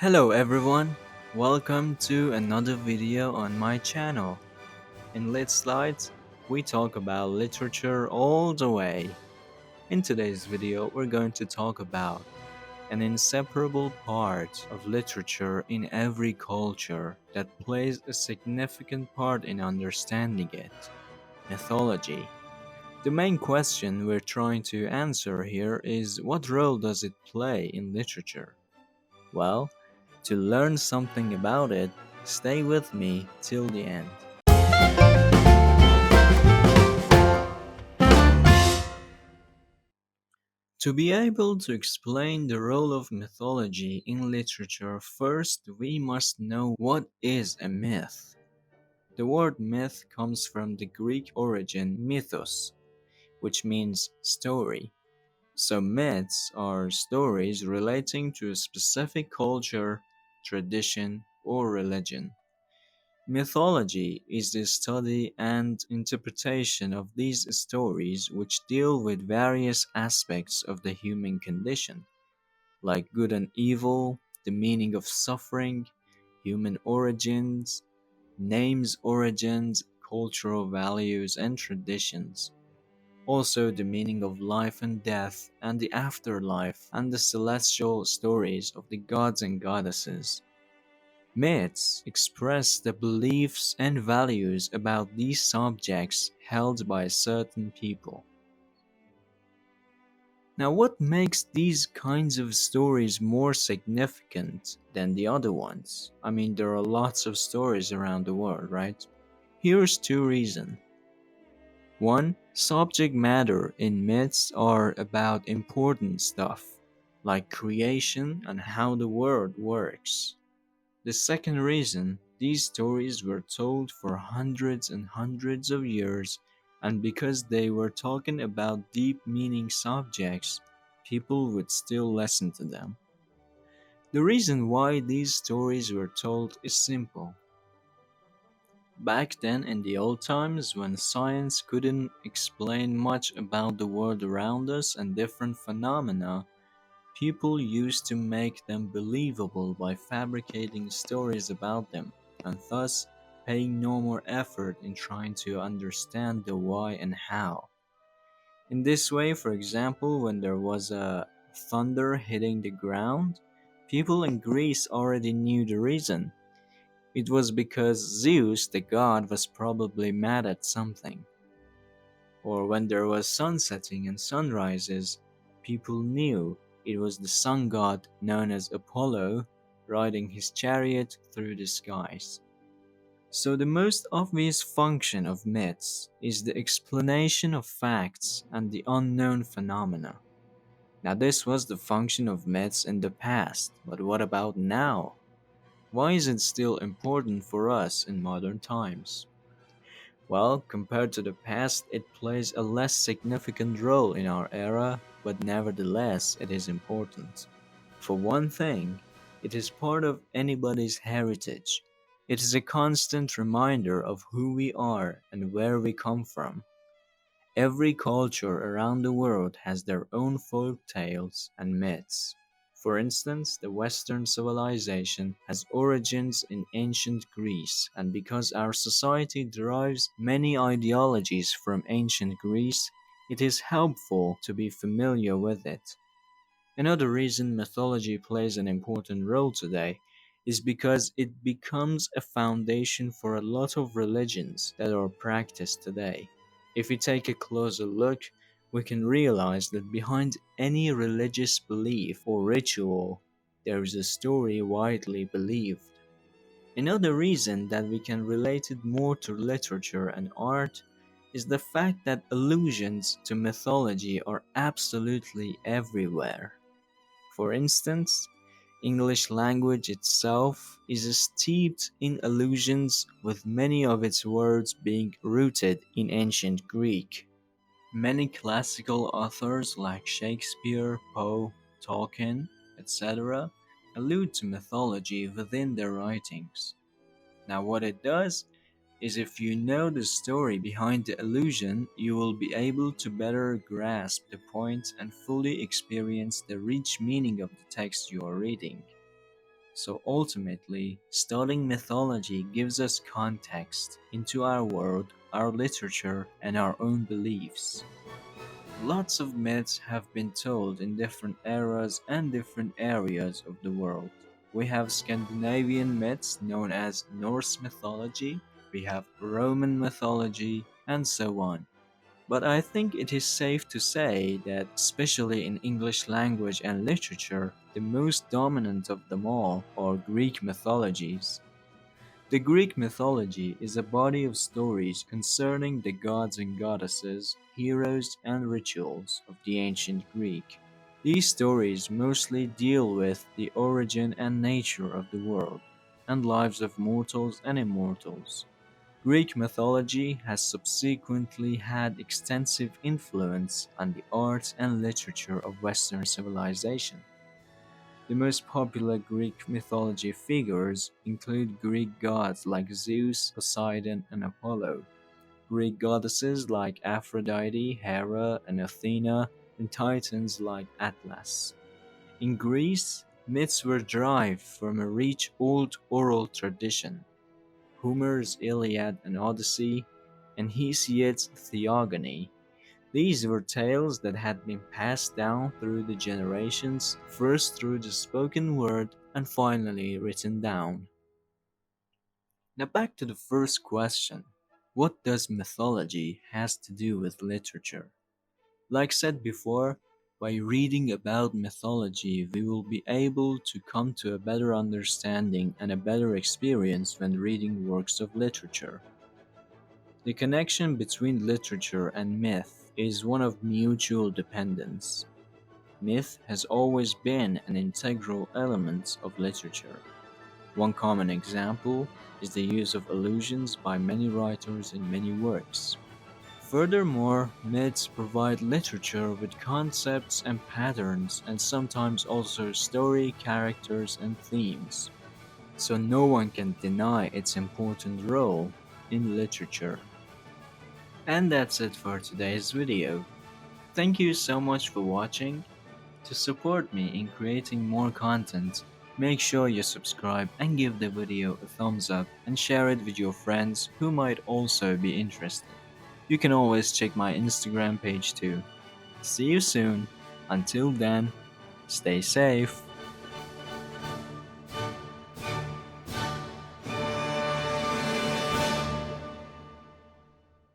Hello everyone, welcome to another video on my channel. In Lit Slides, we talk about literature all the way. In today's video, we're going to talk about an inseparable part of literature in every culture that plays a significant part in understanding it: mythology. The main question we're trying to answer here is, what role does it play in literature? Well, to learn something about it, stay with me till the end. To be able to explain the role of mythology in literature, first we must know what is a myth. The word myth comes from the Greek origin mythos, which means story. So myths are stories relating to a specific culture, tradition, or religion. Mythology is the study and interpretation of these stories which deal with various aspects of the human condition, like good and evil, the meaning of suffering, human origins, names origins, cultural values and traditions. Also the meaning of life and death and the afterlife and the celestial stories of the gods and goddesses. Myths express the beliefs and values about these subjects held by certain people. Now, what makes these kinds of stories more significant than the other ones? I mean, there are lots of stories around the world, right? Here's two reasons. One, subject matter in myths are about important stuff, like creation and how the world works. The second reason, these stories were told for hundreds and hundreds of years, and because they were talking about deep meaning subjects, people would still listen to them. The reason why these stories were told is simple. Back then in the old times, when science couldn't explain much about the world around us and different phenomena, people used to make them believable by fabricating stories about them, and thus paying no more effort in trying to understand the why and how. In this way, for example, when there was a thunder hitting the ground, people in Greece already knew the reason. It was because Zeus, the god, was probably mad at something. Or when there was sun setting and sunrises, people knew it was the sun god known as Apollo riding his chariot through the skies. So the most obvious function of myths is the explanation of facts and the unknown phenomena. Now this was the function of myths in the past, but what about now? Why is it still important for us in modern times? Well, compared to the past, it plays a less significant role in our era, but nevertheless, it is important. For one thing, it is part of anybody's heritage. It is a constant reminder of who we are and where we come from. Every culture around the world has their own folk tales and myths. For instance, the Western civilization has origins in ancient Greece, and because our society derives many ideologies from ancient Greece, it is helpful to be familiar with it. Another reason mythology plays an important role today is because it becomes a foundation for a lot of religions that are practiced today. If we take a closer look, we can realize that behind any religious belief or ritual, there is a story widely believed. Another reason that we can relate it more to literature and art is the fact that allusions to mythology are absolutely everywhere. For instance, English language itself is steeped in allusions, with many of its words being rooted in ancient Greek. Many classical authors like Shakespeare, Poe, Tolkien, etc. allude to mythology within their writings. Now what it does is, if you know the story behind the illusion, you will be able to better grasp the point and fully experience the rich meaning of the text you are reading. So ultimately, studying mythology gives us context into our world, our literature, and our own beliefs. Lots of myths have been told in different eras and different areas of the world. We have Scandinavian myths known as Norse mythology, we have Roman mythology, and so on. But I think it is safe to say that, especially in English language and literature, the most dominant of them all are Greek mythologies. The Greek mythology is a body of stories concerning the gods and goddesses, heroes, and rituals of the ancient Greek. These stories mostly deal with the origin and nature of the world, and lives of mortals and immortals. Greek mythology has subsequently had extensive influence on the arts and literature of Western civilization. The most popular Greek mythology figures include Greek gods like Zeus, Poseidon, and Apollo, Greek goddesses like Aphrodite, Hera, and Athena, and titans like Atlas. In Greece, myths were derived from a rich old oral tradition. Homer's Iliad and Odyssey, and Hesiod's Theogony. These were tales that had been passed down through the generations, first through the spoken word and finally written down. Now back to the first question. What does mythology has to do with literature? Like said before, by reading about mythology, we will be able to come to a better understanding and a better experience when reading works of literature. The connection between literature and myth is one of mutual dependence. Myth has always been an integral element of literature. One common example is the use of allusions by many writers in many works. Furthermore, myths provide literature with concepts and patterns, and sometimes also story, characters, and themes. So no one can deny its important role in literature. And that's it for today's video. Thank you so much for watching. To support me in creating more content, make sure you subscribe and give the video a thumbs up and share it with your friends who might also be interested. You can always check my Instagram page too. See you soon. Until then, stay safe.